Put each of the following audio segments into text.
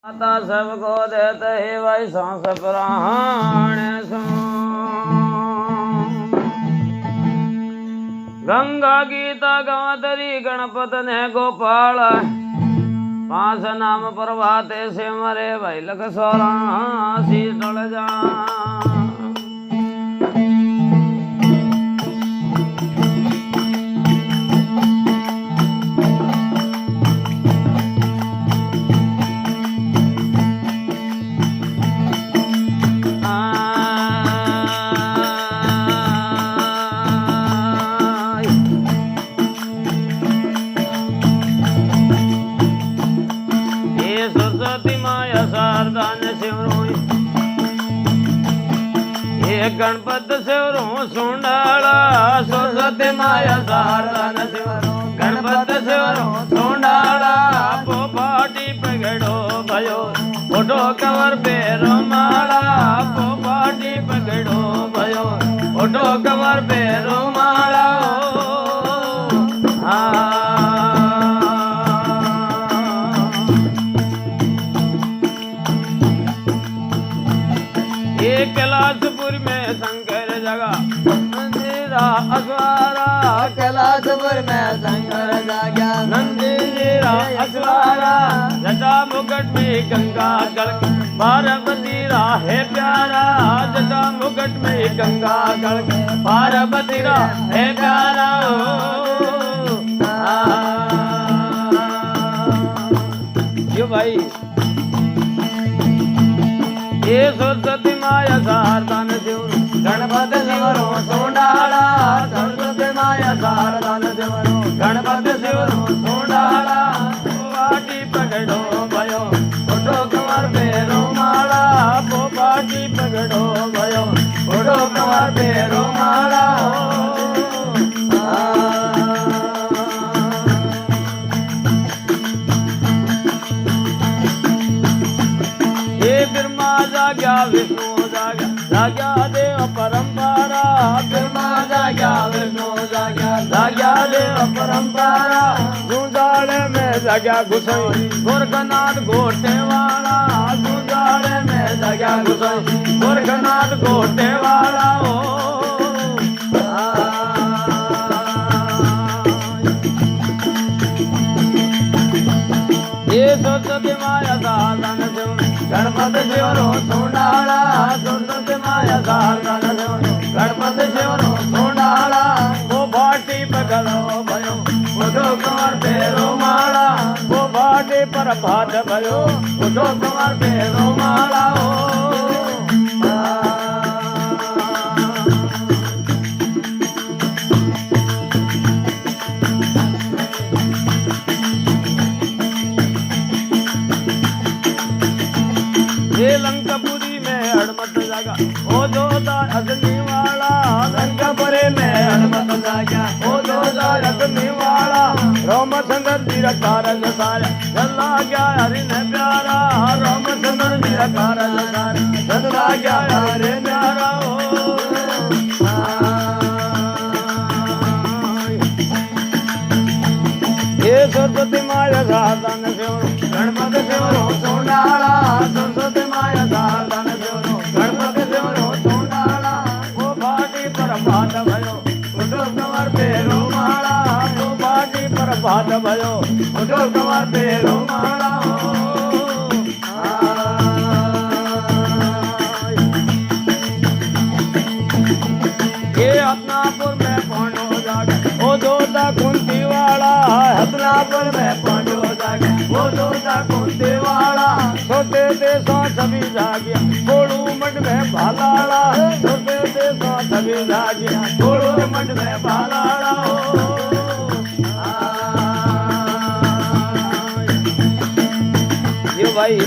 माता सबको देते ही वही सांस प्राण सो गंगा गीता गवतरी गणपत ने गोपाल पांच नाम प्रभाते से मरे भाई लख सोरासी टल जा गणपत शिवरो सुंडाला सरस्वती माया शारदा शिवरो गणपत शिवरो सुंडाला पोपाटी पगड़ो भयो फोटो कवर पेरो माला पोपाटी पगड़ो भयो फोटो कवर पेरो माला कैलाशपुर में शंकर जगा नंदीरा अखबारा कैलाशपुर में शंकर जागा नंदीरा अखबारा जटा मुकुट में गंगा गढ़ पार्वती राहे प्यारा जटा मुकुट में गंगा गढ़ पार्वती राहे प्यारा यो भाई ये सरस्वती माया शारदा शिवरो गणपत शिवरो सोंडाला सरस्वती माया शारदा शिवरो गणपत शिवरो सोंडाला पोपाटी पगड़ो भयो फोटो कमर पेरो माला पोपाटी पगड़ो भयो फोटो कमर पेरो माला जाग्या विष्णु जाग्या देव परंपरा ब्रह्मा जाग्या विष्णु जाग्या देव परंपरा गुंजाले में जाग्या घुसई गोरखनाथ गोटे वाला गुंजाले में जाग्या घुसई गोरखनाथ गोटे वाला ये सरस्वती माया साधन गणपत शिवरो सोंडाला सरस्वती माया साधन गणपत शिवरो सोंडाला वो भाटी पगड़ो भयो फोटो कमर पेरो माला वो भाटी पर भात भयो फोटो कमर पेरो माला लंकापुरी में हड़मत जागा ओ दोदा अग्नि वाला लंकापुरी में हनुमत जागा ओ दोदा अग्नि वाला रामचंद्र जी का कारज सारा चला गया हरि ने प्यारा रामचंद्र जी का कारज सारा चला गया हरि प्यारा ये सरस्वती माया साधन शिवरो गणपत शिवरो सोंडाला सरस्वती माया शारदा शिवरो गणपति शिवरो सोंडाला वो भाटी पर भात भयो फोटो कमर पेरो माला वो भाटी पर भात भयो फोटो कमर पेरो माला ये हसनापुर में पांडो जागा ओ दोदा कुंती वाला हसनापुर में पांडो जागा वो दोदा कुंती वाला छोटे देशों सभी जागिया गोलू मठ में भालाला छोटे देशों सभी जागिया गोलू मठ में भालाला ये भाई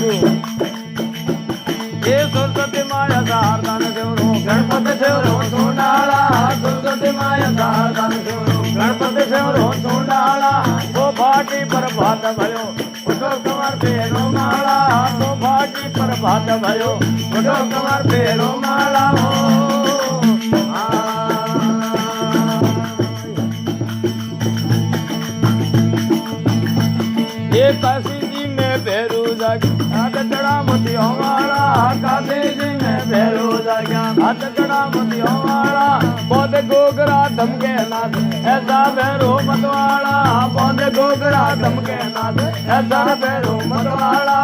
ये सरस्वती माया शारदा शिवरो गणपत शिवरो सोंडाला सरस्वती माया शारदा शिवरो गणपत शिवरो सोंडाला वो भाटी पर भात भयो फोटो कमर पेरो माला वो भाटी पर भात भयो फोटो कमर पेरो माला ये काशी जी में भैरू जागी मोतियों वाला काशी जी में भैरो जाग्या हाथ कड़ा मोतियों वाला बहुत गोगरा धमके नाथ ऐसा भैरो मतवाला बहुत गोगरा धमके नाथ ऐसा भैरो मतवाला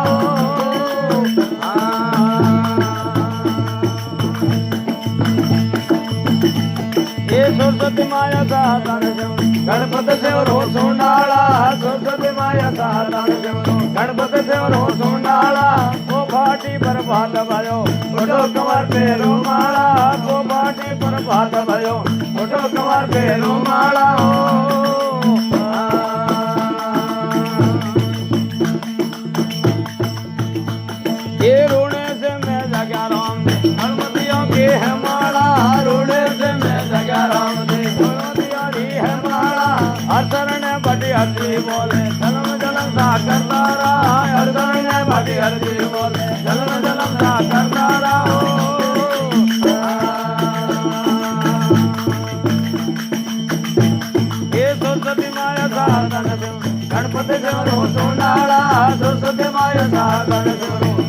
ये सरस्वती माया साधन गणपत सेवरो सोनाला सरस्वती माया साधन गणपत सेवरो सोनाला वो फाटी पर भात भयो उठो कमर पे रोमाला वो फाटी पर भात भयो उठो कमर पे रोमाला ये रोने से मैं जगा राम गणपतियों की है माला रोने से मैं जगा राम है माला हरदरण बटी हरजी बोले जलम जलम सा करता रहा हरदरण बटी हरजी बोले जलम जलम सा करता रहा ये सरस्वती माया साधन गणपति सेवरो सोनाला सरस्वती माया साधन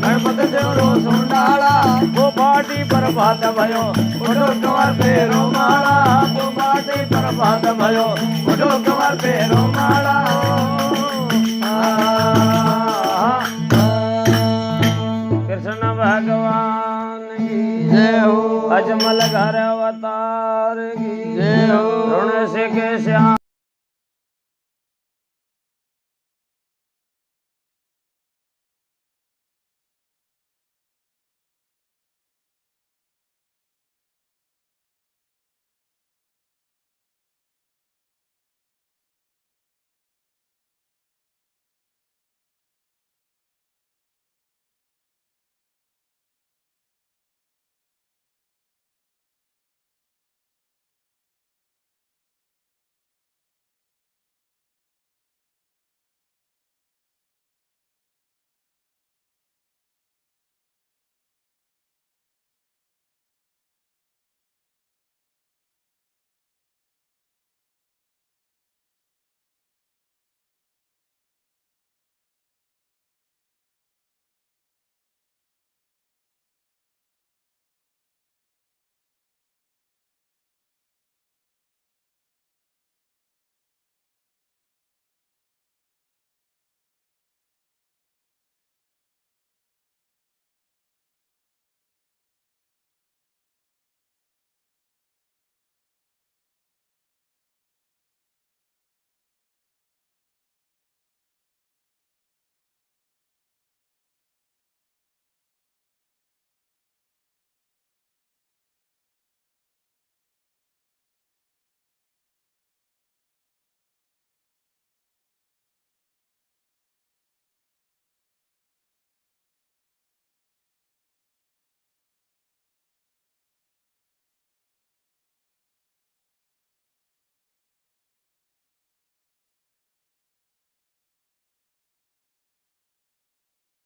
गणपति सेवरो सोनाला वो पाटी पर भात भयो उठो कमर पे रोमाला वो पाटी पर भात भयो उठो कमर पे रोमाला कृष्ण भगवान की जय हो अजमल घर अवतार की जय हो ऋण से के श्याम